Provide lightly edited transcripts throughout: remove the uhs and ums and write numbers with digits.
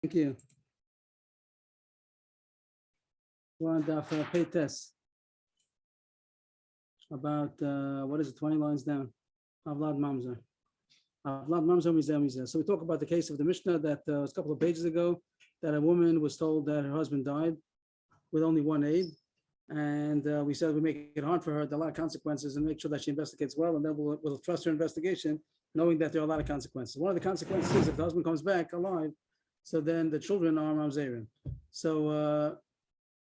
Thank you. We're on Daf Pei Tes about what is it? 20 lines down. Avlad Mamzer. Avlad Mamzer Mizeh Mizeh. So we talk about the case of the Mishnah that was a couple of pages ago, that a woman was told that her husband died with only one aid, and we said we make it hard for her, there are a lot of consequences, and make sure that she investigates well, and then we'll trust her investigation, knowing that there are a lot of consequences. One of the consequences is if the husband comes back alive, so then the children are mamzerim. So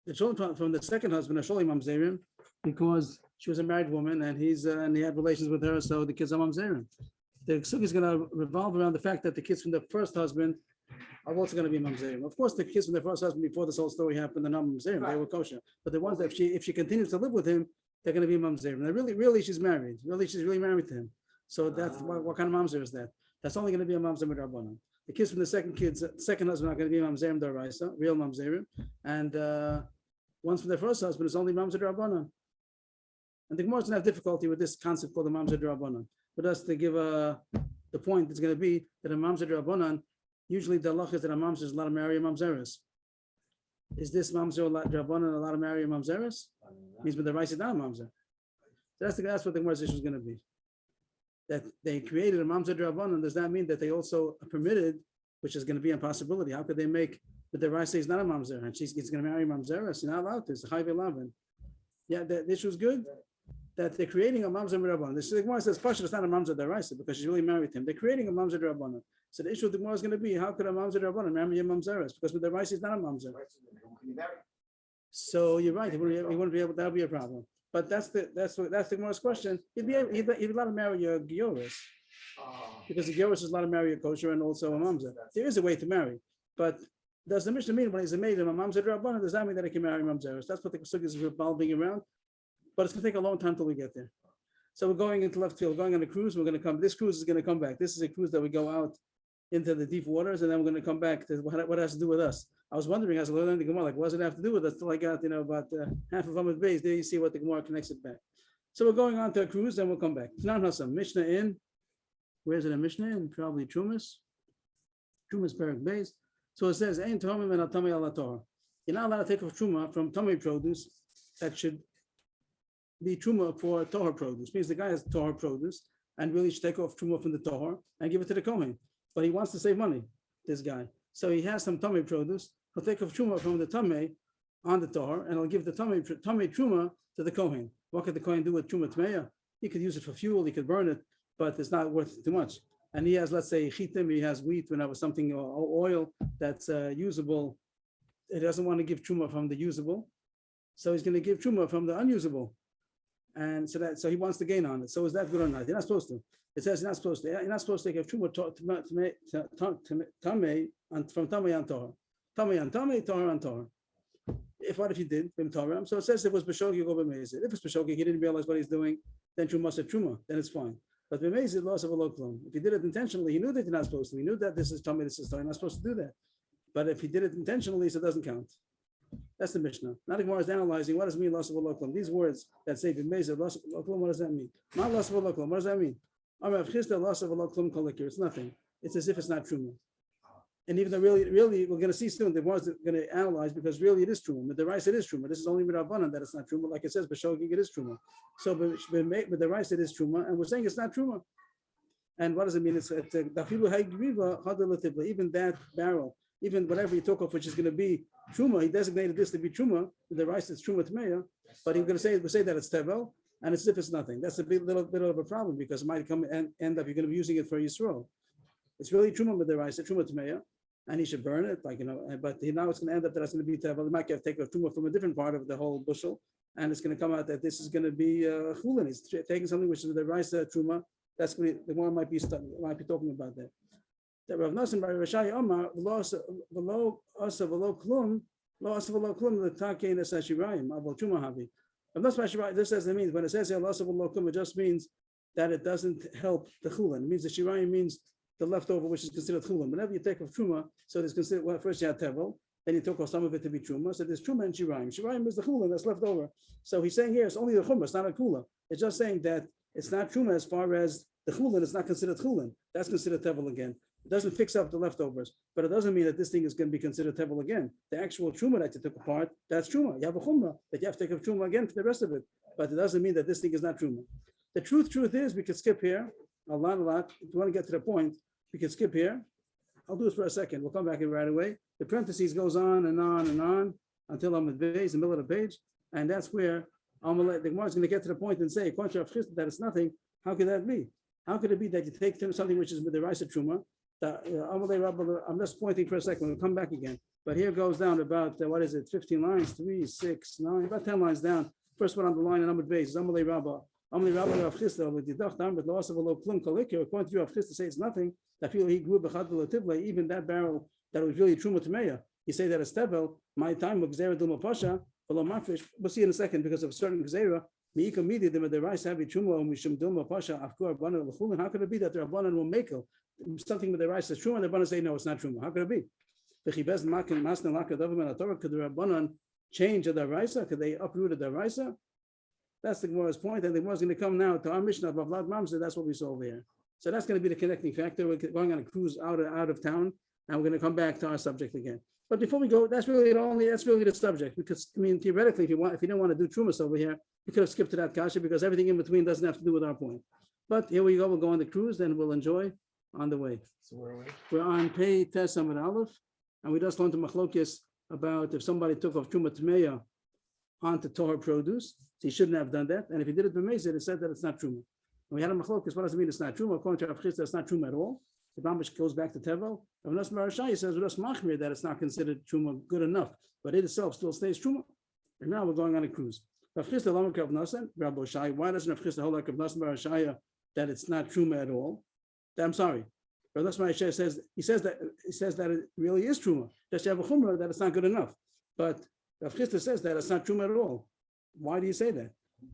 the children from the second husband are surely mamzerim because she was a married woman and he had relations with her, so the kids are mamzerim. The sugya is going to revolve around the fact that the kids from the first husband are also going to be mamzerim. Of course, the kids from the first husband before this whole story happened, they're not mamzerim; they were kosher. But the ones that if she continues to live with him, they're going to be mamzerim. Now, really, she's married. Really, she's really married to him. So that's what kind of mamzer is that? That's only going to be a mamzer with rabbanon. The kids from the second husband are going to be mamzerim daraisa, real mamzerim, and ones from the first husband is only mamzer rabbanon. And the Gemara doesn't have difficulty with this concept called the mamzer rabbanon. But us to give the point is going to be that a mamzer rabbanon, usually the halach is that a mamzer is allowed to marry a mamzeres. Is this mamzer rabbanon allowed to marry a mamzeres? Means with the rice is not a mamzer. So that's what the Gemara's issue is going to be. That they created a mamzer rabbanon, does that mean that they also permitted, which is going to be a possibility? How could they make that the rice is not a mamzer and she's going to marry a mamzeres? You're not allowed to. It's a chayv elavin. Yeah, the issue is good. That they're creating a mamzer rabbanon. The Gemara says, "Pasha, it's not a mamzer daraisa because she's really married to him." They're creating a mamzer rabbanon. So the issue of the Gemara is going to be, how could a mamzer rabbanon marry a mamzeres? Because with the rice is not a mamzer. So you're right. He wouldn't be able. That would be a problem. But that's the Gemara's question. He'd be allowed to marry a gioris because the gioris is allowed to marry a kosher and also a mamzer. There is a way to marry, but does the Mishnah mean when he's a maid of a mamzer rabbanon? Does that mean that he can marry mamzeres? That's what the sugya is revolving around. But it's going to take a long time till we get there. So we're going into left field, going on a cruise. We're going to come. This cruise is going to come back. This is a cruise that we go out into the deep waters, and then we're going to come back to what has to do with us. I was wondering as I learned the Gemara, like, what does it have to do with us? Till I got, about half of Amud Beis. There you see what the Gemara connects it back. So we're going on to a cruise, then we'll come back. Now, Hassam, Mishnah in. Where's it? A Mishnah in? Probably Trumas. Trumas Perak Beis. So it says, "Ein tomim and atamei ala Torah." You're not allowed to take off truma from tummy produce that should be truma for Torah produce. Means the guy has Torah produce and really should take off truma from the Torah and give it to the Kohen. But he wants to save money, this guy. So he has some tummy produce. He'll take off truma from the tummy on the Torah and he'll give the tummy truma to the Kohen. What could the Kohen do with truma tmeya? He could use it for fuel, he could burn it, but it's not worth too much. And he has, let's say, chitim, he has wheat, whenever something, or oil that's usable. He doesn't want to give truma from the usable. So he's going to give truma from the unusable. And so he wants to gain on it. So is that good or not? You're not supposed to. It says you're not supposed to. You're not supposed to take truma from tamei on Torah. Tamei on tamei, Torah on Torah. What if he did? So it says it was b'shogi go b'meizid. If it's b'shogi, he didn't realize what he's doing. Then truma said truma. Then it's fine. But b'meizid loss of a loklum. If he did it intentionally, he knew that you're not supposed to. He knew that this is tamei, this is Torah. You're not supposed to do that. But if he did it intentionally, so it doesn't count. That's the Mishnah. Now the Gemara is analyzing what does it mean loss of a loklum. These words that say b'meizid loss of a loklum, what does that mean? Not loss of a loklum. What does that mean? Loss of a loklum kolikir. It's nothing. It's as if it's not truma. And even though really, we're going to see soon, the Gemara is going to analyze because really it is truma. With the rice, it is truma. This is only with Rabbanan that it's not truma. Like it says, b'shogig it is truma. So with the rice, it is truma, and we're saying it's not truma. And what does it mean? It's even that barrel, even whatever you took off, which is going to be truma, he designated this to be truma. With the rice, it's truma tmeya, but he's going to say that it's tevel, and it's as if it's nothing. That's a little bit of a problem because it might come and end up you're going to be using it for Yisrael. It's really truma with the rice, it's truma tmeya. And he should burn it, but now it's going to end up that it's going to be tevel. He might have to take a truma from a different part of the whole bushel, and it's going to come out that this is going to be chulin. He's taking something which is with the rice truma. That's going to be, the one might be talking about that. That Rav Nassim Bar Rashai Omar v'lo asa v'lo klum the takein es hashirayim abol truma havi. Rav Nassim Bar Rashai, this says it means when it says lo asa v'lo klum, it just means that it doesn't help the chulin. It means the shirayim means the leftover, which is considered chulin. Whenever you take off truma, so it's considered, well, first you have tevel, then you took off some of it to be truma. So there's truma and shirayim. Shirayim is the chulin that's left over. So he's saying here it's only the chumah, it's not a kula. It's just saying that it's not truma as far as the chulin is not considered chulin. That's considered tevel again. It doesn't fix up the leftovers, but it doesn't mean that this thing is going to be considered tevel again. The actual truma that you took apart, that's truma. You have a chumrah that you have to take a truma again for the rest of it, but it doesn't mean that this thing is not truma. The truth is we could skip here a lot. If you want to get to the point, we could skip here. I'll do it for a second. We'll come back in right away. The parentheses goes on and on and on until I'm at base, in the middle of the page, and that's where the Gemara is going to get to the point and say, according to Rav Chisda, that it's nothing. How could that be? How could it be that you take something which is with the rice of truma? I'm just pointing for a second. We'll come back again. But here goes down about 15 lines, 3, 6, 9, about 10 lines down. First one on the line and Amud Beis is Amalei Rabba. Amalei Rabba Rav Chisda with the dachtam, but loss of a low plum kalikir. According to Rav Chisda, say it's nothing. I feel he grew b'chad v'lativle. Even that barrel that was really truma tameya. You say that it's tevel. My time of gzera dulma pasha. We'll see in a second because of a certain gzera. How could it be that the Rabbanan will make something with the rice that's true and the Rabbanan say no, it's not true? How could it be? Could the Rabbanan change the rice? Could they uproot the rice? That's the Gemara's point, and the Gemara's going to come now to our Mishnah of Avlad Mamzer. That's what we saw over here. So that's going to be the connecting factor. We're going on a cruise out of town, and we're going to come back to our subject again. But before we go, that's really the subject. Because I mean, theoretically, if you didn't want to do Trumas over here, you could have skipped to that kasha because everything in between doesn't have to do with our point. But here we go. We'll go on the cruise, then we'll enjoy on the way. So where are we? We're on Pei Tes Amud Aleph, and we just learned to Machlokes about if somebody took off Truma Tmeya onto Torah produce, so he shouldn't have done that. And if he did it b'meizid, it said that it's not Truma. And we had a Machlokes. What does it mean it's not Truma? According to Rav Chisda, it's not Truma at all. The Bambish goes back to Tevel. And Rav Marashai says Rav Machmir that it's not considered Truma good enough, but it itself still stays Truma. And now we're going on a cruise. Rav Chisda Lamak Rav Nasan, Rav Boshai. Why doesn't Rav Chisda hold like Rav Nasan Marashai that it's not Truma at all? I'm sorry. Rav Nasan Marashai says that it really is Truma. Just you have a chumrah that it's not good enough. But Rav Chisda says that it's not Truma at all. Why do you say that?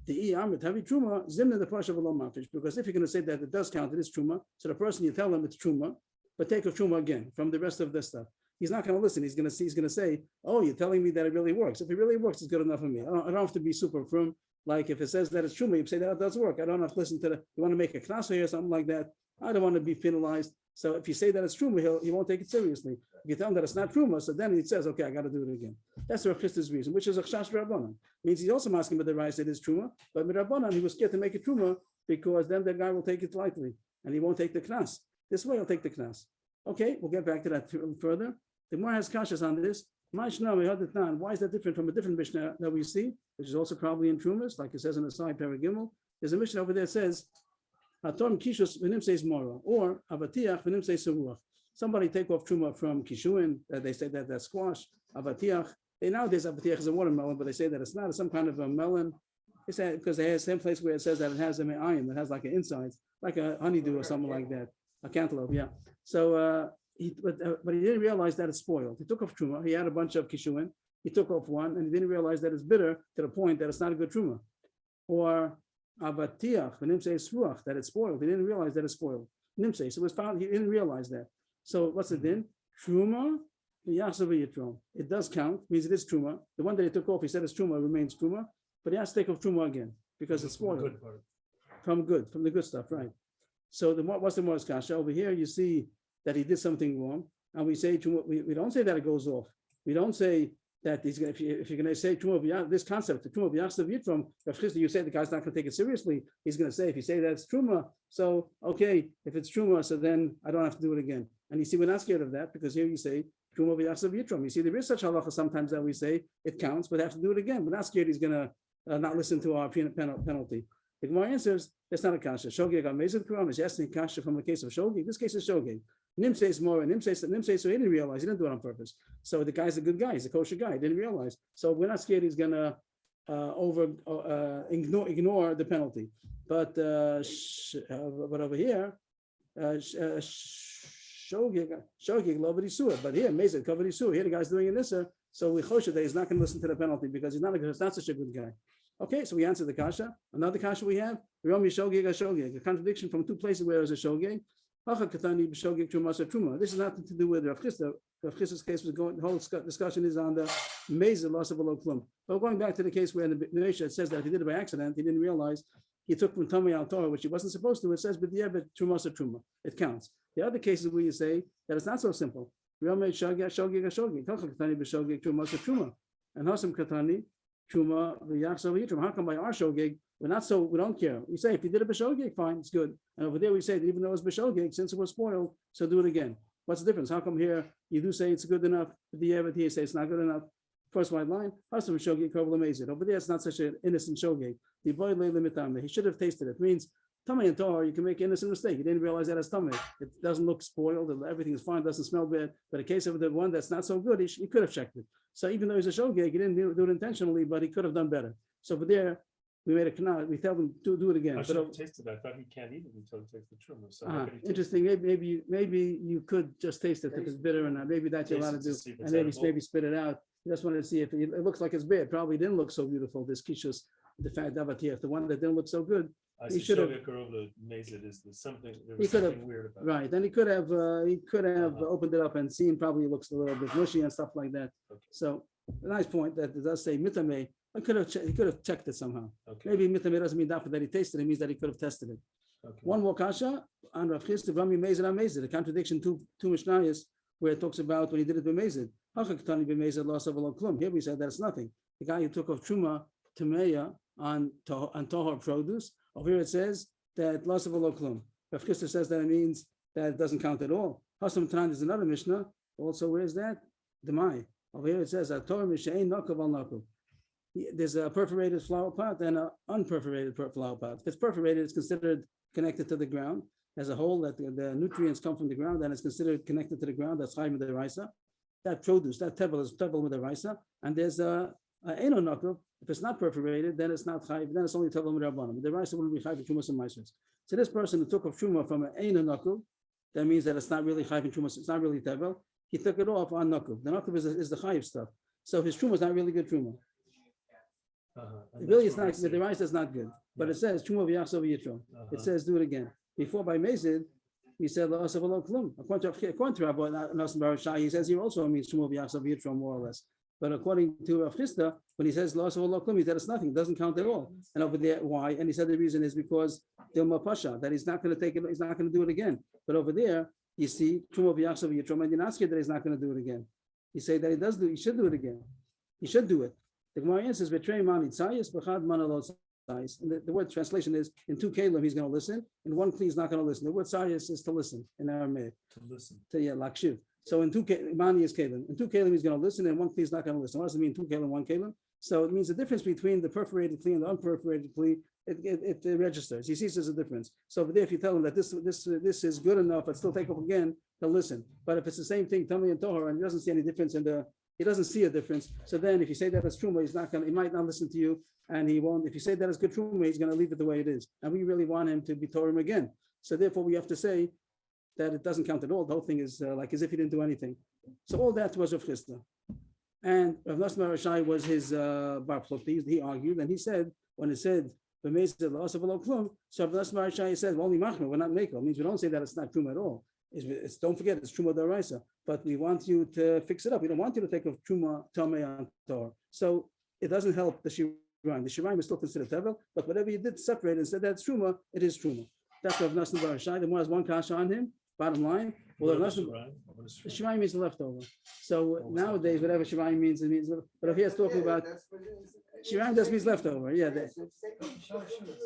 The Amit Havi Truma Zimna the Pasha V'lo Mafish. Because if you're going to say that it does count, it is Truma. So the person you tell him it's Truma, but take a Truma again from the rest of this stuff. He's not going to listen. He's going to say, "Oh, you're telling me that it really works. If it really works, it's good enough for me. I don't have to be super firm. Like if it says that it's Truma, you say that it does work. I don't have to listen to you want to make a class here or something like that. I don't want to be penalized. So if you say that it's Truma, he won't take it seriously. If you tell him that it's not Truma, so then he says, okay, I got to do it again. That's the Rav Chisda's reason, which is a Chash Rabbanan. Means he's also asking about the rice that is Truma, but with Rabbanan, he was scared to make it Truma because then the guy will take it lightly and he won't take the Knas. This way he'll take the Knas. Okay, we'll get back to that further. The Gemara has kashas on this. Why is that different from a different Mishnah that we see, which is also probably in Trumas, like it says in the side Paragimel? There's a Mishnah over there that says, Atom Kishus Venim says Mora, or Avatiach Venim says Seruach. Somebody take off Truma from Kishuin, they say that that's squash. Avatiach, nowadays Avatiach is a watermelon, but they say that it's not, it's some kind of a melon. They say because they have the same place where it says that it has an iron that has like an inside, like a honeydew or something like that, a cantaloupe, yeah. So, but he didn't realize that it's spoiled. He took off Truma, he had a bunch of Kishuin, he took off one, and he didn't realize that it's bitter to the point that it's not a good Truma. Or Avatiach, the Nimsei Sruach, that it's spoiled. He didn't realize that it's spoiled. Nimsei, so it was found, he didn't realize that. So what's it then? Truma, Yitrom. It does count, means it is Truma. The one that he took off, he said it's Truma, remains Truma, but he has to take off Truma again because it's spoiled. From the good stuff, right? So what's the Morris Kasha? Over here, you see that he did something wrong, and we say Truma, we don't say that it goes off. We don't say that he's going. If you're going to say Truma, this concept, the Truma B'Yachsav Yitrom, you say the guy's not going to take it seriously. He's going to say, if you say that it's Truma, so okay, if it's Truma, so then I don't have to do it again. And you see, we're not scared of that because here you say Truma B'Yachsav Yitrom. You see, there is such halacha sometimes that we say it counts, but have to do it again. We're not scared he's going to not listen to our penalty. The Gemara answers, that's not a kasha. Shogeg amazing Quran is asking kasha from the case of Shogeg. This case is Shogeg. Nim says more, and Nim says so he didn't realize, he didn't do it on purpose. So the guy's a good guy, he's a kosher guy, he didn't realize. So we're not scared he's gonna ignore the penalty. But over here, Shogeg loved Isur, but here Mezid covered Isur. Here the guy's doing an Isur, so we chosher that he's not going to listen to the penalty because he's not such a good guy. Okay, so we answer the kasha. Another kasha we have, a contradiction from two places where there's a shogeg. This is nothing to do with Rav Chisda. Rav Chisda's case was going. The whole discussion is on the mezid loss of a low plum. But going back to the case where in the Mishnah it says that if he did it by accident, he didn't realize he took from Tamei al Torah, which he wasn't supposed to. It says, "But yeah, but truma, it counts." The other cases where you say that it's not so simple. And Hasam Katani, Truma, how come by our shogeg, we don't care. We say if you did a b'shogeg, fine, it's good. And over there we say that even though it's b'shogeg, since it was spoiled, so do it again. What's the difference? How come here you do say it's good enough, but here you say it's not good enough? First white line, Hasam shogeg kavul amazed. Over there it's not such an innocent shogeg. The boy lay limitam. He should have tasted it. It means tummy and tahor, you can make an innocent mistake. You didn't realize that it's tummy. It doesn't look spoiled. Everything is fine. Doesn't smell bad. But in case of the one that's not so good, he could have checked it. So even though he's a shogeg, he didn't do it intentionally, but he could have done better. So for there, we made a canal. We tell them to do it again. I should have tasted it. I thought he can't eat it until he takes the truma. So interesting. Maybe you could just taste it if it's bitter or not. Maybe that's you're allowed to do, and maybe spit it out. You just wanted to see if it looks like it's bad. Probably didn't look so beautiful. This kishus, the fat davatiyah, the one that didn't look so good. He should have. Something weird about right. Then he could have opened it up and seen. Probably looks a little bit mushy and stuff like that. Okay. So a nice point that it does say mitame. He could have checked it somehow. Okay. Maybe mitame doesn't mean that he tasted it. It means that he could have tested it. Okay. One more kasha on Rav Chisda Rami Mezid Amezid. The contradiction to Mishnayos where it talks about when he did it b'mezid. Here we said that it's nothing. The guy who took off truma tameya on tohar produce. Over here it says that loss of a klum. Rav Chisda says that it means that it doesn't count at all. Hasam Tanan is another Mishnah. Also, where's that? Demai. Over here it says that Torah Mishain Nakav al Nakav. There's a perforated flower pot and an unperforated flower pot. If it's perforated, it's considered connected to the ground as a whole. That the nutrients come from the ground, and it's considered connected to the ground. That's chayim with the raisa. That produce, that tevel is tevel with the raisa. And there's a eno nakav. If it's not perforated, then it's not chayim. Then it's only tevel with rabbanim. The raisa wouldn't be chayim in trumas and maasros. So this person who took off truma from an eno nakav, that means that it's not really chayim in trumas. It's not really tevel. He took it off on nakav. The nakav is the chayim stuff. So his truma is not really good truma. Really, it's not. The rice is not good, but it says truma v'yachsov yitro. It says do it again. Before by mezid, he said la'asav lo klum. According to Rabbi Nasan Bar Shai, he says here also means truma v'yachsov yitro more or less. But according to Rav Chisda, when he says la'asav lo klum, he said it's nothing. It doesn't count at all. And over there, why? And he said the reason is because dilma pasha, that he's not going to take it. He's not going to do it again. But over there, you see truma v'yachsov yitro, and you're not scared that he's not going to do it again. You say that he does do. He should do it again. He should do it. The Gemara answers, "Betray man itzayis, b'chad man alot sayis." And the word translation is, in two kelim he's going to listen, in one kli he's not going to listen. The word sayis is to listen in Aramaic. To listen. Lakshiv. So in two mani is kelim. In two kelim he's going to listen, and one kli is not going to listen. What does it mean? Two kelim, one kelim. So it means the difference between the perforated kli and the unperforated kli. It registers. He sees there's a difference. So over there, if you tell him that this is good enough, but still take off again, he'll listen. But if it's the same thing, tummy and tohar, and he doesn't see any difference in the. He doesn't see a difference. So then if you say that it's truma, he might not listen to you, and he won't. If you say that it's good truma, he's going to leave it the way it is. And we really want him to be Torah again. So therefore we have to say that it doesn't count at all. The whole thing is like as if he didn't do anything. So all that was Rav Chisda. And Rav Nasan Bar Shai was his bar plukti. He argued, and he said, when it said, so Rav Nasan Bar Shai said, well, only machmer, we're not makel. It means we don't say that it's not truma at all. Don't forget, it's truma daraisa, but we want you to fix it up. We don't want you to take off truma tamei on Torah. So it doesn't help the shiraim. The shiraim is still considered tevel, but whatever you did separate and said that's truma, it is truma. That's Rav Nasan Bar Shai. The more has one kasha on him. Bottom line, well, the shiraim means the leftover. So nowadays, whatever shiraim means, it means. But if he is talking about shiraim, just means leftover. Yeah,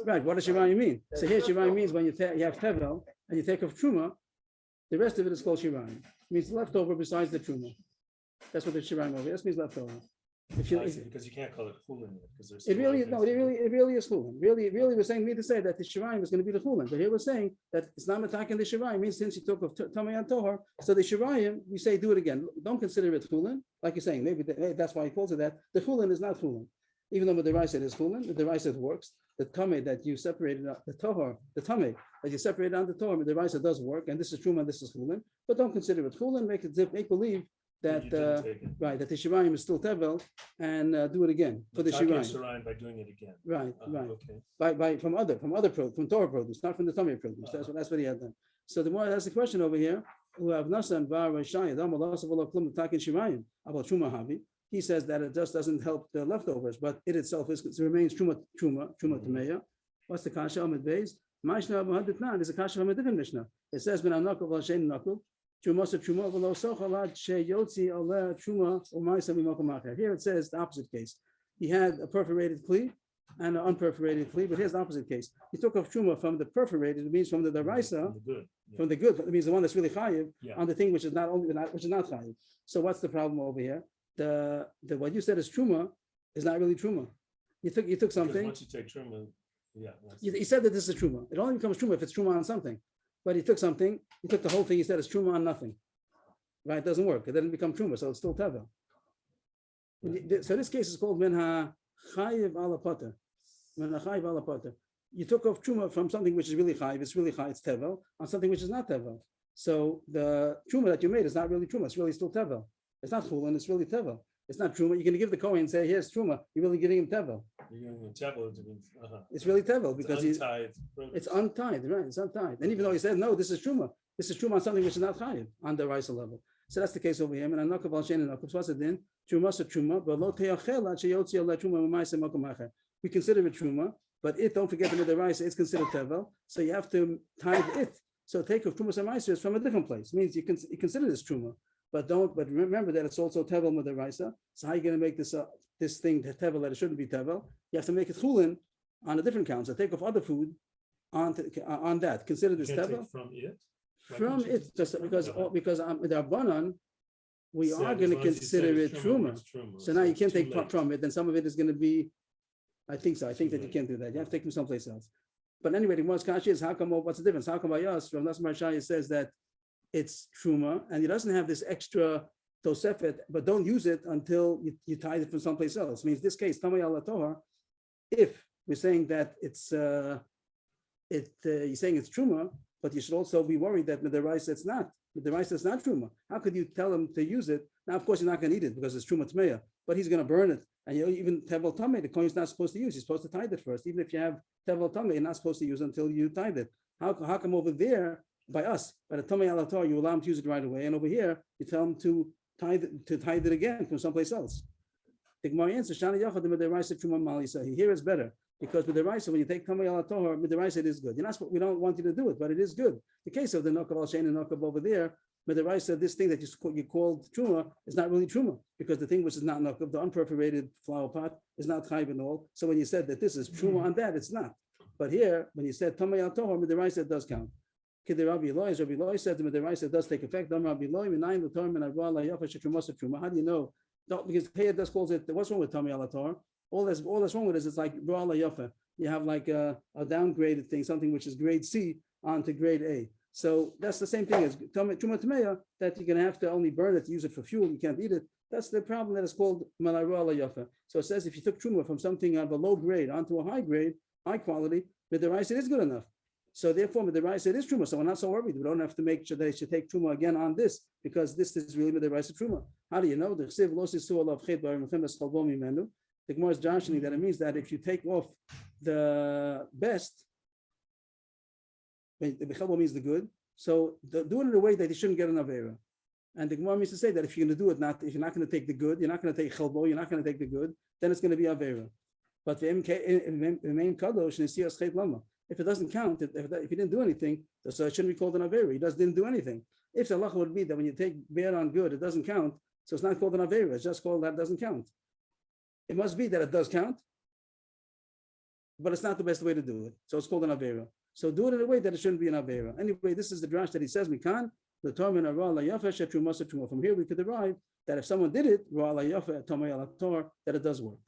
right. What does shiraim mean? So here, shiraim means when you have tevel and you take off truma. The rest of it is called shiraim. It means leftover besides the truma. That's what the shiraim over. That means leftover. Because you can't call it chulin because there's. It really is chulin. Really we're saying me to say that the shiraim is going to be the chulin. But here we're saying that it's not attacking the shiraim. Means since you took of tamei and tohar, so the shiraim we say do it again. Don't consider it chulin. Like you're saying, maybe that's why he calls it that. The chulin is not chulin. Even though the deraisa is chulin, the deraisa works. The tamei that you separated, the tohar, the tamei that you separated on the tohar, the deraisa does work, and this is truma, and this is chulin. But don't consider it chulin. Make believe that right that the shiraim is still tevel, and do it again for the shiraim by doing it again. Right. Okay. By from Torah produce, not from the tamei produce. That's what he had done. So the more that's the question over here. Who have nasan bar rishayim dam Allah savol klum takin shiraim about truma havi. He says that it just doesn't help the leftovers, but it itself remains truma tameya. What's the kasha amid beis? Ma'ishna b'haditnan is a kasha from a different Mishnah. It says, "Ben anakul v'ashen nakul, truma truma v'lo sochalad sheyotzi ale truma u'ma'isa b'makom acher." Here it says the opposite case. He had a perforated kli and an unperforated kli, but here's the opposite case. He took off truma from the perforated, it means from the daraisa, from the good, it means the one that's really chayiv, on the thing which is not chayiv. So what's the problem over here? The what you said is truma is not really truma. You took something. Once you take truma, he said that this is truma. It only becomes truma if it's truma on something. But he took something, he took the whole thing, he said it's truma on nothing. Right? It doesn't work. It doesn't become truma, so it's still teva. So this case is called minha chayiv ala poter. Minha chayiv ala poter. You took off truma from something which is really chayiv, it's really chayiv, it's tevel, on something which is not tevel. So the truma that you made is not really truma, it's really still tevel. It's not chulin, it's really tevel. It's not truma. You're going to give the Kohen and say, here's truma. You're really giving him tevel. You're giving him tevel. It's really tevel because it's untied. It's untied, right? It's untied. And even though he said, no, this is truma on something which is not chayiv on the Raisa level. So that's the case over here. And I'm not going to what's it then? Truma so truma, but lo teachela sheyotzi ala truma u'ma'isa makom acher. We consider it truma, but it, don't forget the Raisa, it's considered tevel. So you have to tithe it. So take of truma samaisa is from a different place. It means you consider this truma. But remember that it's also tevel with the raisa. So how are you going to make this thing tevel that it shouldn't be tevel? You have to make it chulin on a different count. So take off other food on that. Consider this tevel from it. From it, just because with our banan, we are going to consider it truma. So now you can't take from it. Then some of it is going to be. I think so. I think that you can't do that. You have to take them someplace else. But anyway, the most kashi is how come? What's the difference? How come by us? Rav Nosson Bar Shaya says that it's truma, and he doesn't have this extra tosefet, but don't use it until you tithe it from someplace else. It means this case, tamay ala tohar, if we're saying that it's you're saying it's truma, but you should also be worried that with the rice it's not. With the rice it's not truma. How could you tell him to use it? Now, of course, you're not going to eat it because it's truma tmeya, but he's going to burn it. And even tevel tamei, the Kohen's not supposed to use. He's supposed to tithe it first. Even if you have tevel tamei, you're not supposed to use until you tithe it. How come over there? By us, by the Tomei Alatar, you allow him to use it right away, and over here you tell him to tithe it again from someplace else. The Gemara answers, "Shani Yachad the Midiraisa Truma Malisa." Here is better because with the Raisa, when you take Tomei Alatar, with the Raisa it is good. You're not. We don't want you to do it, but it is good. The case of the Nokav Al Shein and Nokav over there, with the Raisa, this thing that you called Truma is not really Truma because the thing which is not Nokav, the unperforated flower pot, is not Chayv and all. So when you said that this is Truma on that, it's not. But here, when you said Tomei Alatar, with the Raisa, it does count. Rabbi Eloi said to the Raisa does take effect. How do you know? Because here it does calls it. What's wrong with Tomei Alatar? All that's wrong with it is it's like Ra Yafa. You have like a downgraded thing, something which is grade C onto grade A. So that's the same thing as Truma Tmeya, that you're going to have to only burn it to use it for fuel. You can't eat it. That's the problem that is called Malai Ra Yafa. So it says if you took Truma from something of a low grade onto a high grade, high quality, with the rice it is good enough. So therefore, with the rice, it is truma. So we're not so worried. We don't have to make sure they should take truma again on this because this is really with the rice of truma. How do you know? The Gemara is joshing that it means that if you take off the best, the bechel means the good. So do it in a way that you shouldn't get an avera. And the Gemara means to say that if you're going to do it, if you're not going to take the good, you're not going to take chelbo, you're not going to take the good, then it's going to be avera. But the main kadosh is siyas chet lama. If it doesn't count, if he didn't do anything, so it shouldn't be called an avera. He didn't do anything. If the halacha would be that when you take bad on good, it doesn't count, so it's not called an avera. It's just called that it doesn't count. It must be that it does count, but it's not the best way to do it. So it's called an avera. So do it in a way that it shouldn't be an avera. Anyway, this is the drash that he says we can. From here we could derive that if someone did it, that it does work.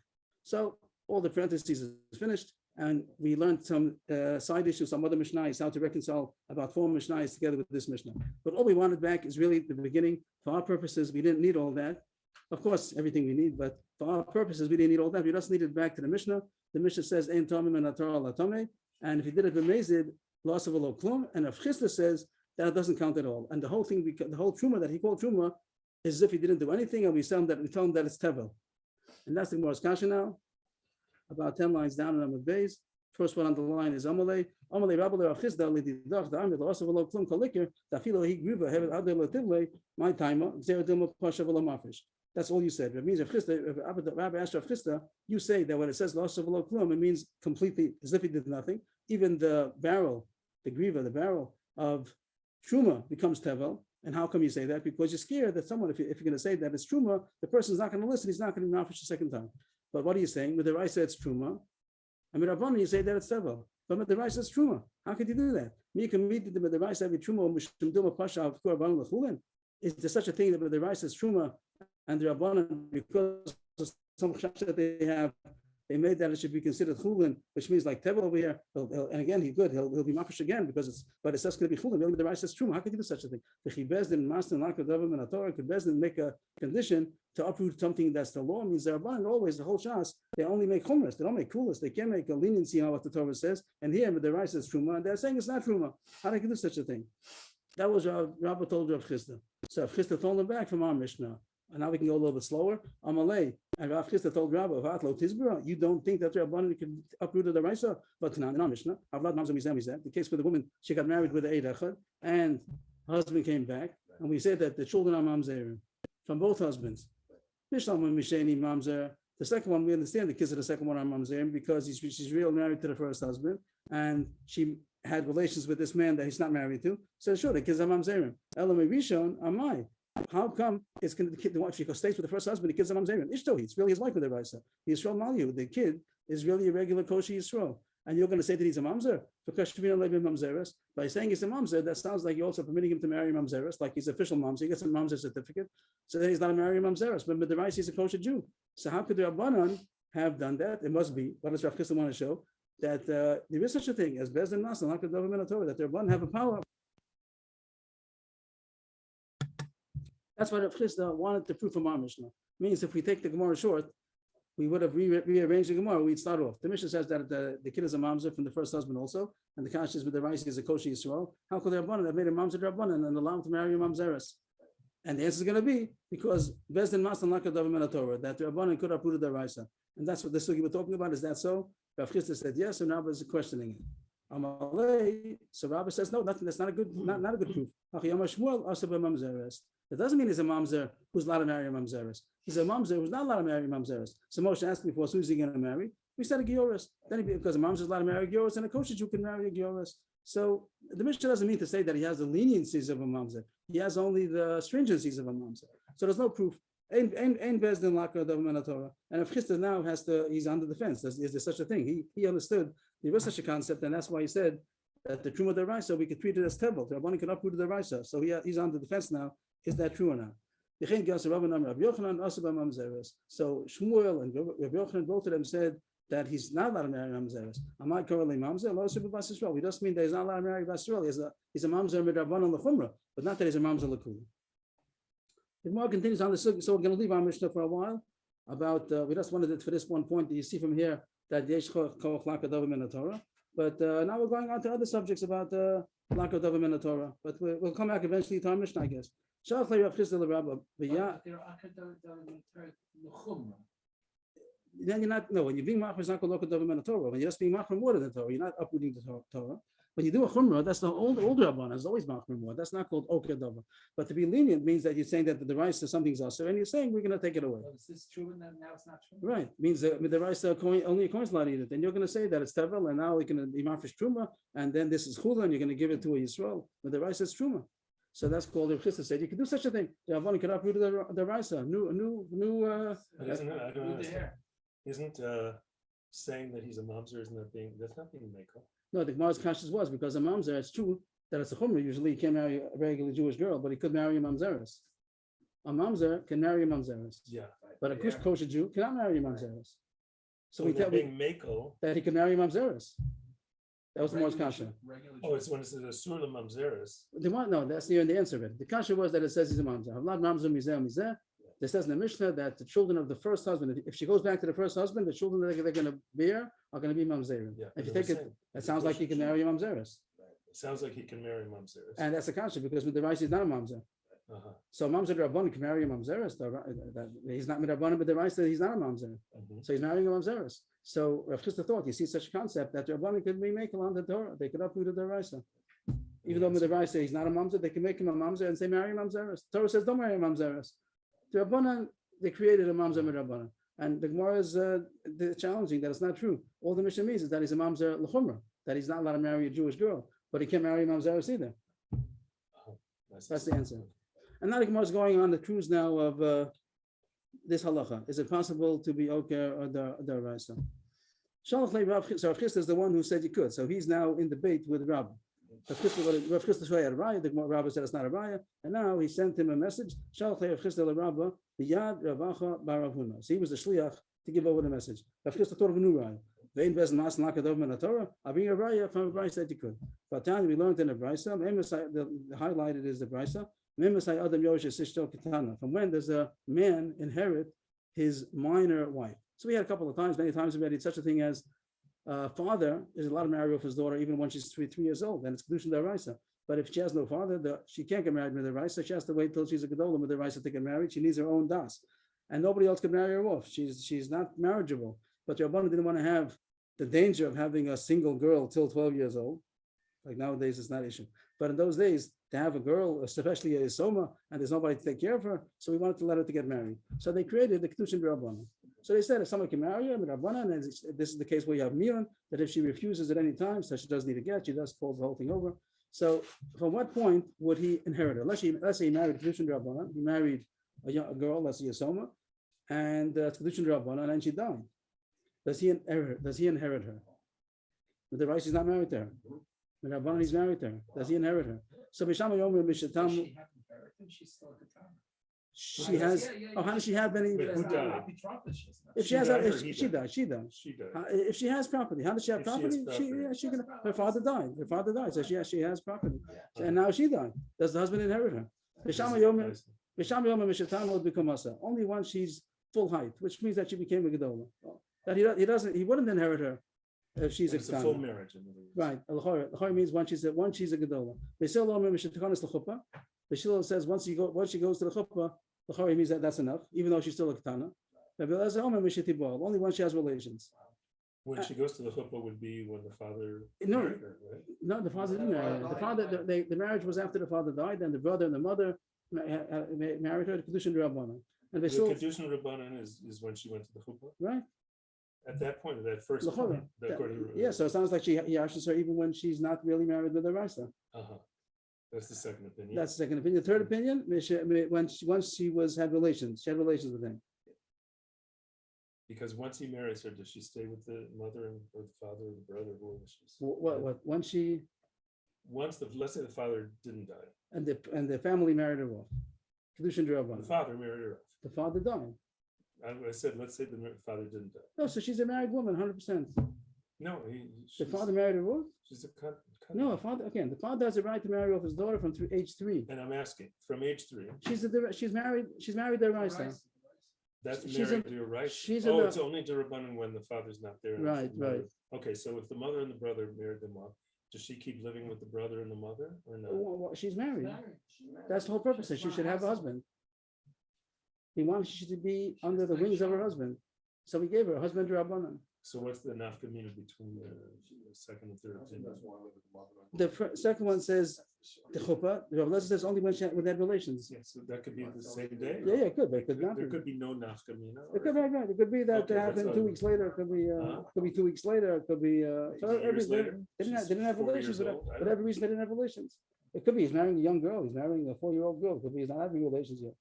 So all the parentheses is finished. And we learned some side issues, some other Mishnahs, how to reconcile about 4 Mishnahs together with this Mishnah. But all we wanted back is really the beginning. For our purposes, we didn't need all that. Of course, everything we need, but for our purposes, we didn't need all that. We just needed back to the Mishnah. The Mishnah says, Ein Tomim and Atar ala Tomei. And if he did it b'mezid, loss of a lo klum. And if Chisda says that it doesn't count at all. And the whole thing, the whole Truma that he called Truma, is as if he didn't do anything, and we tell him that it's Tevel. And that's the Gemara's Kasha now. About 10 lines down in Amud Beis. First one on the line is Amalei. Amalei Rabbalei Achizda Lididach the Amid also Velo Klum Kalikir Tafilo He Griva Hevet Adel Lativle my timer Zeradilma Pasha Velo Mafish. That's all you said. It means if Rabbi asked Rav Chisda, you say that when it says Loss of Velo Klum, it means completely as if he did nothing. even the barrel, the griva, the barrel of truma becomes tevel. And how come you say that? Because you're scared that someone, if you're going to say that it's truma, the person's not going to listen. He's not going to be mafish the second time. But what are you saying? With the rice, it's truma. And with Rabbanan, you say that it's tevel. But with the rice, it's truma. How could you do that? You can meet with the rice every truma. Is there such a thing that with the rice is truma and the Rabbanan, because of some chashash that they have, they made that it should be considered chulin, which means like tevel over here. And again, he'll be mafish again because it's, but it's just going to be chulin. The rice is truma. How could you do such a thing? The chibezdin master and lakadavam and Torah could bezdin make a condition to uproot something that's the law. Means the Rabbanan always the whole shas they only make chumras. They don't make kulas. They can't make a leniency on what the Torah says. And here with the rice is truma, and they're saying it's not truma. How they can do such a thing? That was Rabbi told Rav Chisda. So Rav Chisda told him back from our Mishnah. And now we can go a little bit slower. Amalei. And Rav Chisda told Rabbi, you don't think that Rabbanan can uproot the Raisa? But in our Mishnah, the case where the woman, she got married with the Eid Echad, and her husband came back, and we said that the children are mamzerim from both husbands. The second one, we understand the kids of the second one are mamzerim because she's real married to the first husband, and she had relations with this man that he's not married to. So sure, the kids are mamzerim. Elamei Rishon amai. How come it's going to the kid? If she stays with the first husband, the kids are mamzerim. Ishto, it's really his wife with the Raisa. He's Yisrael Maliu. The kid is really a regular kosher Yisrael. And you're going to say that he's a mamzer because Shemina Levin mamzeres. By saying he's a mamzer, that sounds like you're also permitting him to marry mamzeres, like he's official mamzer. He gets a mamzer certificate, so then he's not a marrying mamzeres. But with the Raisa, he's a kosher Jew. So how could the Rabbanan have done that? It must be. What does Rav Chisda want to show? That there is such a thing as Bezdin Nas and Lakadav Torah, that the Rabbanan have a power. That's what Rav Chisda wanted to prove from our Mishnah. Means if we take the Gemara short, we would have rearranged the Gemara. We'd start off. The Mishnah says that the kid is a mamzer from the first husband also, and the kasha is with the rice is a kosher Yisrael. How could the Rabbanan have made a mamzer Rabbanan and allow him to marry a mamzeres? And the answer is going to be because Bezdin Mas and Lakadav Torah, that the Rabbanan could have uprooted the Raisa. And that's what the sugi we're talking about. Is that so? Rav Chisda said yes, and Rabbi is questioning it. So Rabbi says no, that's not a good proof. That doesn't mean he's a mamzer who's allowed to marry a mamzeres. He's a mamzer who's not allowed to marry a mamzeres. So Moshe asked me before, so who's he going to marry? We said a gioris. Then because a mamzer is allowed to marry a gioris, and a kosher Jew can marry a gioris. So the Mishnah doesn't mean to say that he has the leniencies of a mamzer. He has only the stringencies of a mamzer. So there's no proof. Ein bezdin lakadav Torah. And if Chisda now he's under the fence. Is there such a thing? He understood there was such a concept, and that's why he said that the truma deraisa we could treat it as tevel. The Rabbanan could uproot the deraisa. So he's under the fence now. Is that true or not? So Shmuel and Rav Yochanan, both of them said that he's not allowed to marry mamzeres. Amad korelei mamzer lo yosef b'bas Yisrael. We just mean that he's not allowed to marry bas Yisrael. He's a mamzer midrabanan lechumra, but not that he's a mamzer lekula. The Gemara continues on the subject, so we're going to leave our Mishnah for a while. About we just wanted it for this one point that you see from here that yesh koach lakadav min Torah. But now we're going on to other subjects about lakadav min Torah. But we'll come back eventually to our Mishnah, I guess. Then you're not, no, when you're being machmir, it's not called lokadav min Torah. When you're just being machmir more than the Torah, you're not uprooting the Torah. When you do a chumrah, that's the older Rabbanan, it's always machmir more. That's not called okadav. But to be lenient means that you're saying that the rice is something's usher, and you're saying we're going to take it away. Is this true and then now it's not true? Right. Means that with the rice, only a coin's allowed to eat it. Then you're going to say that it's tevel, and now we're going to be mafish truma, and then this is chula, and you're going to give it to a Yisrael. But the rice is truma. So that's called. Rav Chisda said you can do such a thing. The Rabbanan could uproot the rice. New. But isn't it? I don't understand. Isn't saying that he's a mamzer? Isn't that that's not being makeup? No, the Gemara's conscience was because a mamzer. It's true that it's a chumrah. Usually, he can't marry a regular Jewish girl, but he could marry a mamzeres. A mamzer can marry a mamzeres. Yeah. But a kosher Jew cannot marry a mamzeres. So we tell being mako that he can marry a mamzeres. That was the Gemara's kasha. Oh, it's when it says a sur the mamzeres. No, that's the answer of it. The kasha was that it says he's a mamzer. Havlad mamzer mizeh. It says in the Mishnah that the children of the first husband, if she goes back to the first husband, the children that they're going to bear are going to be mamzerim. Yeah, if you take it, it sounds like he can marry a mamzeres. It sounds like he can marry mamzeres. And that's a kasha because with the rice he's not a mamzer. So mamzer Rabbanan can marry a mamzeres. He's not midrabanan, but the rice that he's not a mamzer. So he's marrying a mamzeres. So Rav Chisda thought you see such a concept that the Rabbanan could remake along the Torah. They could uproot the rice. Even though with the rice he's not a mamzer, they can make him a mamzer and say marry a mamzeres. Torah says don't marry a mamzeres. The Rabbanan, they created a mamzer midrabanan, and the Gemara is challenging that it's not true. All the Mishnah means is that he's a mamzer l'chumra, that he's not allowed to marry a Jewish girl, but he can't marry a Mamzeris either. That's the answer. And now the Gemara is going on the cruise now of this halacha. Is it possible to be oker or daraisa? So Rav Chisda is the one who said you could. So he's now in debate with Rav. Rav Chisda had a raya. The Rabbi said it's not a raya, and now he sent him a message. Rav Chisda l'Rabba b'yad Ravacha bar Rav Huna. So he was the shliach to give over the message. Rav Chisda thought of a new raya. Vein bezin mas nakadov min Torah. I'll bring a raya from a brayso that you could. But then we learned in the brayso. The highlighted is the brayso. From when does a man inherit his minor wife? So we had a couple of times, many times already, such a thing as father is allowed to marry off his daughter even when she's 3 years old, and it's kedushin daraisa. But if she has no father, she can't get married with the raisa. She has to wait till she's a gedola with the raisa to get married. She needs her own das, and nobody else can marry her off. She's not marriageable. But Rabbanan didn't want to have the danger of having a single girl till 12 years old. Like nowadays, it's not an issue. But in those days, to have a girl, especially a Soma, and there's nobody to take care of her, so we wanted to let her to get married. So they created the Kedushin Rabbanan. So they said if someone can marry her, Rabbanan, and this is the case where you have Miran, that if she refuses at any time, so she does need a get, she just falls the whole thing over. So from what point would he inherit her? Let's say he married Kedushin Rabbanan, he married a girl, let's say a Soma, and Kedushin Rabbanan, and she died. Does he inherit her? With the rights, he's not married to her. When Rabbanan is married to her, does he inherit her? So Bishama Yomer Mishatam. She's still a katana. She has. Oh, how does she have any? Who died? If she has, she died. She died. If she has property, how does she have property? She can. Her father died. So she has property, and now she died. Does the husband inherit her? Bishama Yomer Mishatam would become asa only once she's full height, which means that she became a gedola. That he wouldn't inherit her. If she's it's a full marriage, right? Al means once she's a gedola. Bishil says once she goes to the chuppah, al means that's enough, even though she's still a katana. Only once she has relations. When she goes to the chuppah would be when the father married her, right? No, the father didn't marry her. The father, the marriage was after the father died, and the brother and the mother married her to Kedushin Rabbanan. And the Kedushin Rabbanan is when she went to the chuppah, right? At that point, that first point, so it sounds like he ashes her even when she's not really married with the Raisa. That's the second opinion. That's the second opinion. The third opinion, once she had relations with him. Because once he marries her, does she stay with the mother or the father or the brother, whoever she's? What? Once let's say the father didn't die, and the family married her off. Kedushin Rabbanan. The father married her off. The father died. I said, let's say the father didn't die. No, so she's a married woman, 100%. No, the father married her off? She's a no, the father has a right to marry off his daughter from age 3. And I'm asking, from age 3. She's married their Raisa. That's married to your right. It's only to Rabbanan when the father's not there. Right. Okay, so if the mother and the brother married them off, does she keep living with the brother and the mother or no? Well, she's married. That's the whole purpose. She should have a husband. He wants she to be under the wings of her husband. So we gave her a husband to Rabbanan. So what's the nafkamina between the second and third opinion? The second one says the chuppah. The Rabbi says only when she had relations. Yeah, so that could be the same day. Yeah, it could. But it could not. There could be no nafkamina. It could be right. It could be that happened 2 weeks later. It could be 2 weeks later. It could be they didn't have relations. But every reason they didn't have relations. It could be he's marrying a young girl. He's marrying a 4-year-old girl. It could be he's not having relations yet.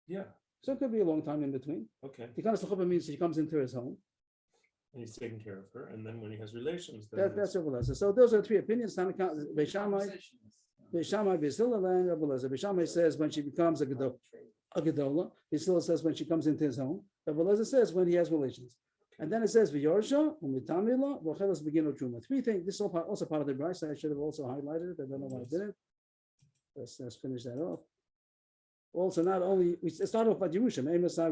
Yeah. So it could be a long time in between. Okay. Because the chuppah means she comes into his home. And he's taking care of her, and then when he has relations, that's Rabbi Elazar. So those are 3 opinions. Beishamai, Beisila, and Rabbi Elazar. Beishamai says when she becomes a gedola. Beisila says when she comes into his home. Rabbi Elazar says when he has relations. And then it says v'yorsha u'mitamila v'chelas beginu truma. 3 things. This is also part of the brayso. I should have also highlighted it. I don't know why I didn't. Let's finish that off. Also, not only we started off by Yerusha.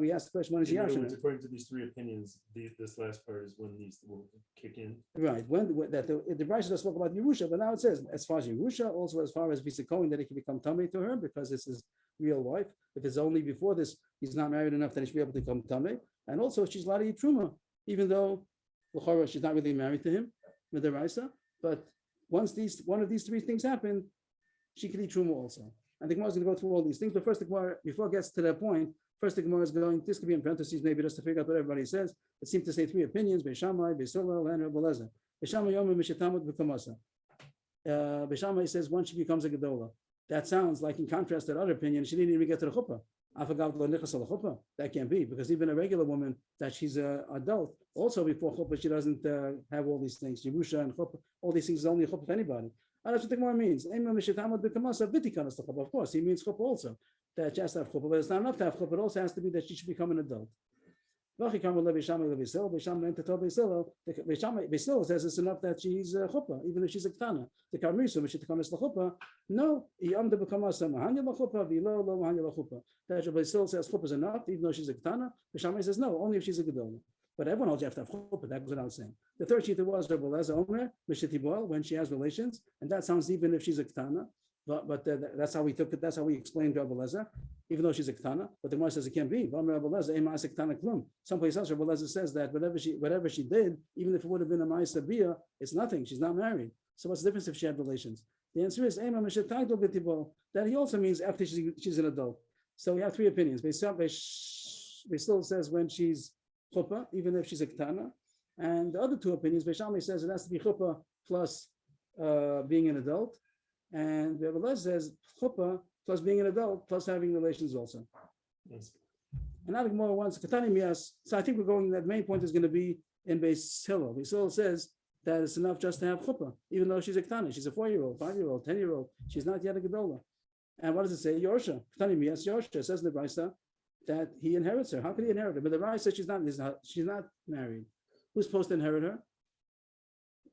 We asked the question, when is Yashin? According to these 3 opinions, this last part is when these will kick in. Right. When that the Brayso does talk about Yerusha, but now it says as far as Yerusha, also as far as Visikoin, that he can become tummy to her because it's his real wife. If it's only before this, he's not married enough that he should be able to become tummy. And also, she's allowed to eat truma, even though she's not really married to him with the Raisa. But once one of these 3 things happen, she can eat truma also. And the Gemara is going to go through all these things. But first, the Gemara, before it gets to that point, first the Gemara is going, this could be in parentheses, maybe just to figure out what everybody says. It seems to say 3 opinions, Beishamai, Beisilel, and Rabbi Elazar. Bishama Yom Mishatamut B'Kamasa. Bishama, he says, once she becomes a Gedola. That sounds like, in contrast to the other opinion, she didn't even get to the chuppah. That can't be, because even a regular woman, that she's an adult, also before chuppah, she doesn't have all these things. Yerusha and chuppah, all these things is only a chuppah for anybody. And that's what the Gemara means. Of course, he means chuppah also. That she has to have chuppah, but it's not enough to have chuppah. It also has to be that she should become an adult. Beisilo says it's enough that she's a chuppah, even if she's a ketana. The karmisu, which is the chuppah, no, that Beisilo says chuppah is enough, even though she's a ketana. Beishamai says no, only if she's a gedolah. But everyone holds you have to have chuppah. That goes without saying. The third shita was Rebbe Lezer Omer Mishitibol, when she has relations, and that sounds even if she's a ketana. But that's how we took it. That's how we explained Rebbe Lezer, even though she's a ketana. But the Gemara says it can't be. Someplace else, Rebbe Lezer says that whatever she did, even if it would have been a ma'aser bia, it's nothing. She's not married. So what's the difference if she had relations? The answer is that he also means after she's an adult. So we have three opinions. Beisil says when she's chuppah, even if she's a ketana, and the other two opinions, Beishamai says it has to be chuppah plus being an adult. And Rebbe Lezer says chuppah plus being an adult plus having relations also. Yes. And now the Gemara wants Katani Mias. So I think we're going. That main point is going to be in Beis Hillel. Beis Hillel says that it's enough just to have chuppah, even though she's a ketana. She's a 4-year-old, 5-year-old, 10-year-old. She's not yet a gedola. And what does it say? Yorsha. Katani Mias Yorsha says in the Brisa that he inherits her. How could he inherit her? But the Brisa says she's not married. Who's supposed to inherit her?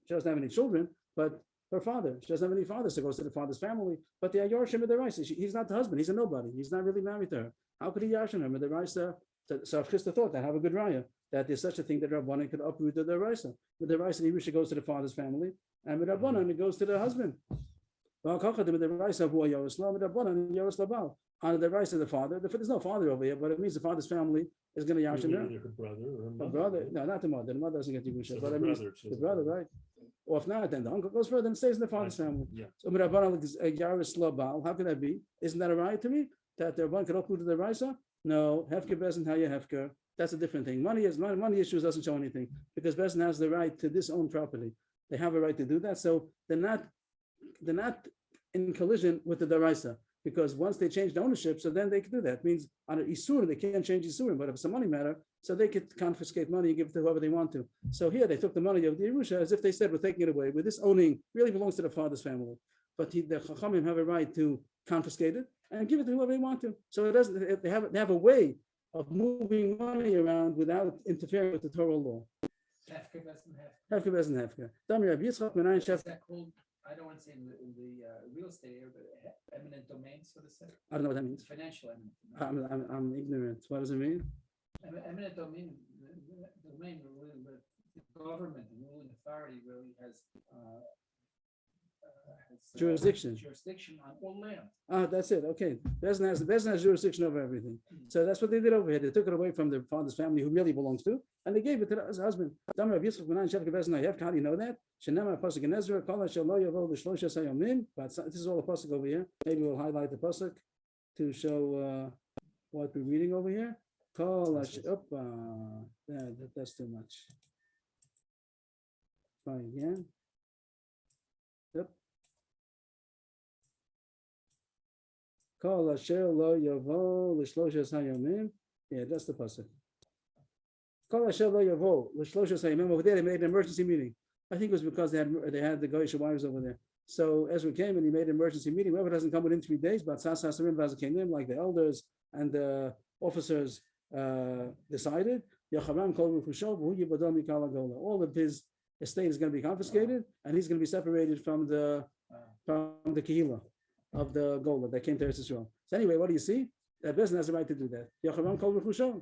She doesn't have any children, but her father. She doesn't have any father, so goes to the father's family. But the Yorshim of the Raisa, he's not the husband. He's a nobody. He's not really married to her. How could he Yarshim her? The Raisa. So Chisda thought that have a good raya that there's such a thing that Rabbanan could uproot the Raisa. With the Raisa, the Yerusha goes to the father's family, and with Rabbanan it goes to the husband. With the Raisa, who are Yaroslam, with Rabbanan Yaroslabal. On the Raisa, the father. There's no father over here, but it means the father's family is going to Yarshim her. Either her brother or Her brother. No, not the mother. The mother doesn't get Yerusha, So but the I mean brother, the brother, right? Or if not, then the uncle goes further and stays in the father's family. Yeah. So Rabbanan is a Yaris Labal. How could that be? Isn't that a right to me? That the Rabbanan could uproot the Raisa? No, Hefker Bezin Haya Hefker. That's a different thing. Money issues doesn't show anything because Bezin has the right to disown property. They have a right to do that. So they're not in collision with the Daraisa. Because once they change the ownership, so then they can do that. It means on an Isur, they can't change Isurim, but if it's a money matter, so they could confiscate money and give it to whoever they want to. So here they took the money of the Yerusha as if they said, we're taking it away. With this owning really belongs to the father's family. But the Chachamim have a right to confiscate it and give it to whoever they want to. So it doesn't. They have a way of moving money around without interfering with the Torah law. Hefker doesn't Hefker doesn't Hefker. Dami Rabbi Yitzchak Menayin have. Shef. Is that called, I don't want to say in the real estate area, but eminent domain, so to say? I don't know what that means. Financial eminent domain. I'm ignorant. What does it mean? Eminent domain, domain, the government, the ruling authority really has Jurisdiction. Jurisdiction on all land. That's it. Okay. Bezin has jurisdiction over everything. So that's what they did over here. They took it away from the father's family, who really belongs to, and they gave it to his husband. How do you know that? But this is all the pasuk over here. Maybe we'll highlight the pasuk to show what we're reading over here. That's too much. Try again. Yep. Yeah, that's the pasuk. Over there, they made an emergency meeting. I think it was because they had the Goyish wives over there. So Ezra came and he made an emergency meeting. Whoever doesn't come within 3 days, but came in, like the elders and the officers decided. All of his estate is going to be confiscated, and he's going to be separated from the Kehillah of the Gola that came to Eretz Yisrael. So anyway, what do you see? That Bezin has the right to do that. They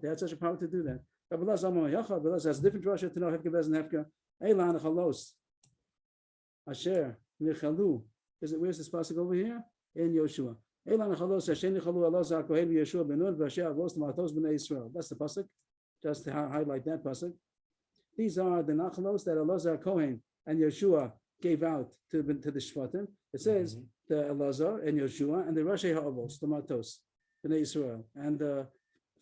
had such a power to do that. Rabbi Lezer has a different Russia to know Hefker Bezin Hefker. Eilan Chalos Asher Nichalu. Where's this pasuk over here? In Yoshua. Eilan Chalos Asher Nichalu Alazar Kohen Yeshua Benun Vasher Avos Matos Bnei Israel. That's the pasuk. Just to highlight that pasuk. These are the Nachalos that Alazar Kohen and Yeshua gave out to the Shvatim. It says the Elazar and Yeshua and the Rashi Ha'avos, the Matos, Bnei Israel, and the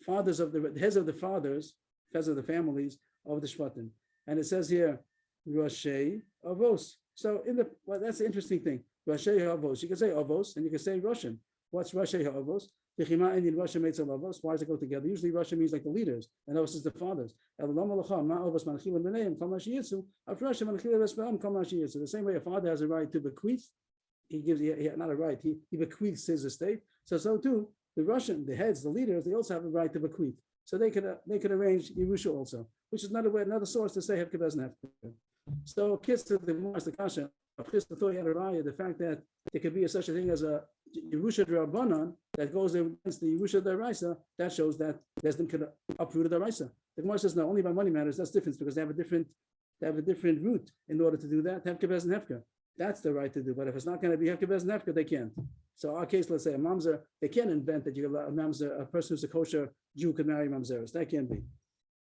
fathers of the heads of the fathers, heads of the families of the Shvatim. And it says here Roshei Avos. So that's the interesting thing. Roshei Avos. You can say Avos and you can say Russian. What's Roshei Avos? Why does it go together? Usually Russia means like the leaders, and Avos is the fathers. The same way a father has a right to bequeath, he not a right, he bequeaths his estate. So too, the heads, the leaders, they also have a right to bequeath. So they could arrange Yerusha also, which is another source to say Hefker doesn't have to. So kids to the Mars the Kasha, the fact that there could be such a thing as a Yerusha Rabbanan that goes against the Yerusha Daraisa, that shows that Bezdin could uproot the Daraisa. The Gemara says no, only by money matters. That's different because they have a different route in order to do that. Hefker Bezdin Hefker. That's the right to do. But if it's not going to be Hefker Bezdin Hefker, they can't. So our case, let's say a mamzer, they can't invent that you allow a mamzer, a person who's a kosher Jew could marry mamzeres. That can't be.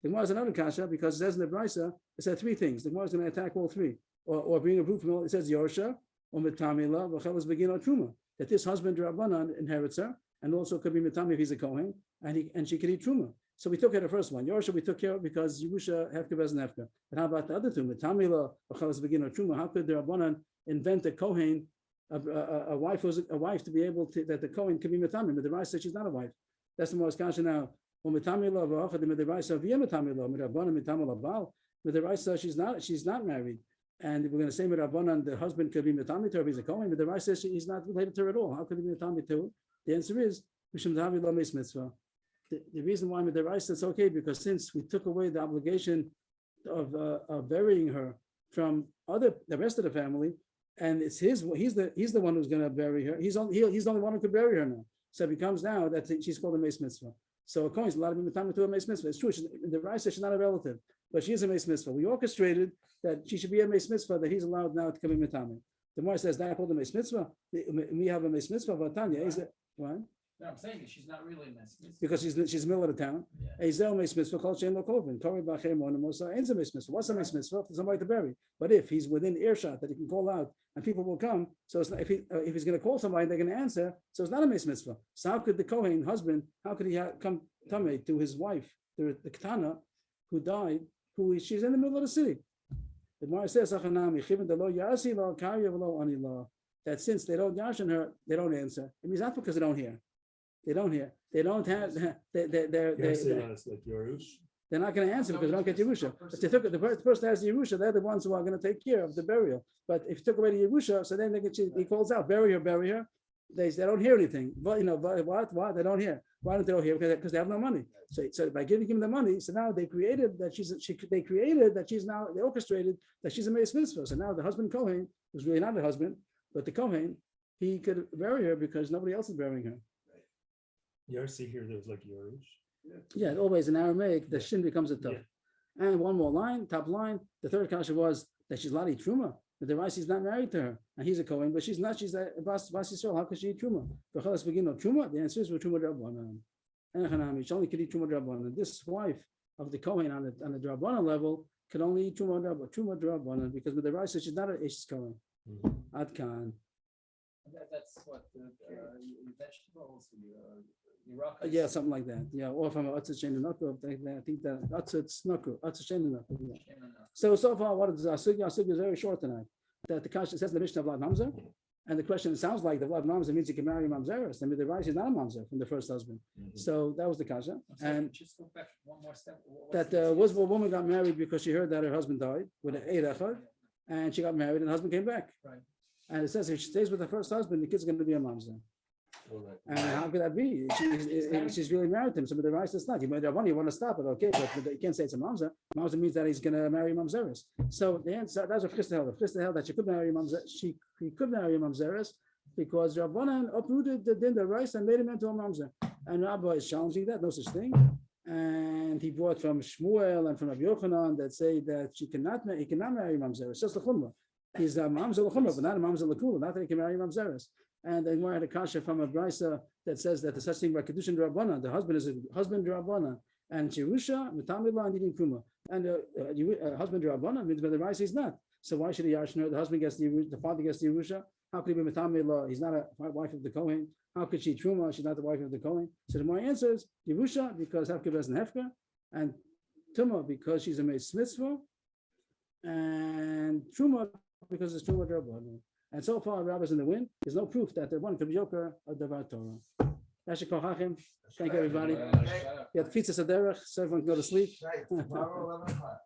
The Gemara is another kasha because it says in the Brisa, it said three things. The Gemara is going to attack all three, or bring a proof from it. It says Yorsha, or Mitamila, Vachelas Begin or Truma, that this husband Rabbanan inherits her, and also could be Mitami if he's a Kohen, and she could eat Truma. So we took care of the first one. Yorsha we took care of because Yerusha Hefker Bez Hefker. But how about the other two? Mitamila, Vachelas Begin or Truma. How could the Rabbanan invent a Kohen, a wife to be able to, that the Kohen could be Mitami? But the Rai says she's not a wife. That's the most kasha now. Well, Mitamila v'achad Midraisa v'yeh Mitamila Midrabanan Mitamila Baal. Midraisa she's not married, and we're going to say Midrabanan the husband could be Mitami to her if he's a Kohen. Midraisa says he's not related to her at all. How could he be Mitami to her? The answer is Mishum Davila Meis Mitzvah. The reason why Midraisa is okay because since we took away the obligation of burying her from the rest of the family, and it's he's the one who's going to bury her. He's the only one who could bury her now. So it becomes now that she's called a Meis Mitzvah. So a Kohen is allowed to be Mitami to a Meis Mitzvah. It's true. The Rai says she's not a relative, but she is a Meis Mitzvah. We orchestrated that she should be a Meis Mitzvah, that he's allowed now to come in Mitami. The Gemara says that called a Meis Mitzvah. We have a Meis Mitzvah. Vatanya is it? What? No, I'm saying she's not really a Meis Mitzvah. Because she's middle of the town. Ezel Meis Mitzvah called Shein Lo Kovin. Tori Bachem Monamosa ends a Meis Mitzvah. What's a Meis Mitzvah? For somebody to bury. But if he's within earshot that he can call out and people will come, so it's not, if he's going to call somebody, they're going to answer. So it's not a Meis Mitzvah. So how could the Kohen husband? How could he come Tameh to his wife, the Ketana, who died? She's in the middle of the city. The Gemara says that since they don't yashin her, they don't answer. It means not because they don't hear. They don't hear. They don't have. They're not going to answer because they don't get Yerusha. If they took it, the person that has the Yerusha, they're the ones who are going to take care of the burial. But if you took away the Yerusha, so then he calls out, bury her. They don't hear anything. But what? They don't hear. Why don't they hear? Because they have no money. So by giving him the money, so now they created that they orchestrated that she's a Meis Mitzvah. So now the husband Kohen, who's really not the husband, but the Kohen, he could bury her because nobody else is burying her. Yarsi here, there's like Yerush. Yeah, always in Aramaic, the shin becomes a tough. Yeah. And one more line, top line. The third kasha was that she's Ladi Truma. But the Rashi is not married to her, and he's a Kohen, but she's not. She's a Bas Yisrael. How could she eat Truma? Truma. The answer is for Truma Drabanan. She only could eat Truma Drabanan. This wife of the Kohen on the Drabanan level could only eat Truma Drabanan because with the Rashi she's not an Ish Kohen. Adkan. That's what the vegetables. Yeah, something like that. Yeah, or from Atzat Sheninakov, I think that Atzat Snaku, Atzat Sheninakov. So far, what is our sugya? Our sugya is very short tonight. That the Kasha says the Mishnah of Vlad Mamzer, and the question sounds like the Vlad Mamzer means you can marry Mamzeres. I mean, the Rashi is not a Mamzer from the first husband. So that was the Kasha. And just go back one more step. That was a woman got married because she heard that her husband died with an Eirechad, and she got married, and the husband came back. Right. And it says if she stays with her first husband, the kid's going to be a Mamzer. Right. And how could that be? She's really married to him. So the Rai says not. You might have money, you want to stop it, okay? But you can't say it's a mamzer. Mamzer means that he's going to marry mamzeres. So the answer that's what Chisda held. Chisda held that she could marry mamzer. She could marry a mamzeres because Rabbanan uprooted the din the rice and made him into a mamzer. And Rabbi is challenging that, no such thing. And he brought from Shmuel and from Rabbi Yochanan that say that he cannot marry mamzeres. Just the chumrah. He's a mamzer l'chumrah, but not a mamzer l'kula. Not that he can marry mamzeres. And then we had a kasha from a brisa that says that the such thing by kedushin drabana, the husband is a husband drabana, and Jerusha mitamila and eating kuma, and husband drabana means by the brisa he's not. So why should he yashner? The husband gets the father gets the Yerusha. How could he be mitamila? He's not a wife of the Kohen. How could she truma? She's not the wife of the Kohen. So my answer is Yerusha because Hefker Bez and Hefker, and Tuma because she's a Meis Mitzvah, and Truma because it's Truma Derabbanan. And so far, rabbis in the wind. There's no proof that they're one could be Yoker or Devar Torah. Thank you, everybody. We have pizza Saderach, so everyone can go to sleep. Right, tomorrow, 11 o'clock.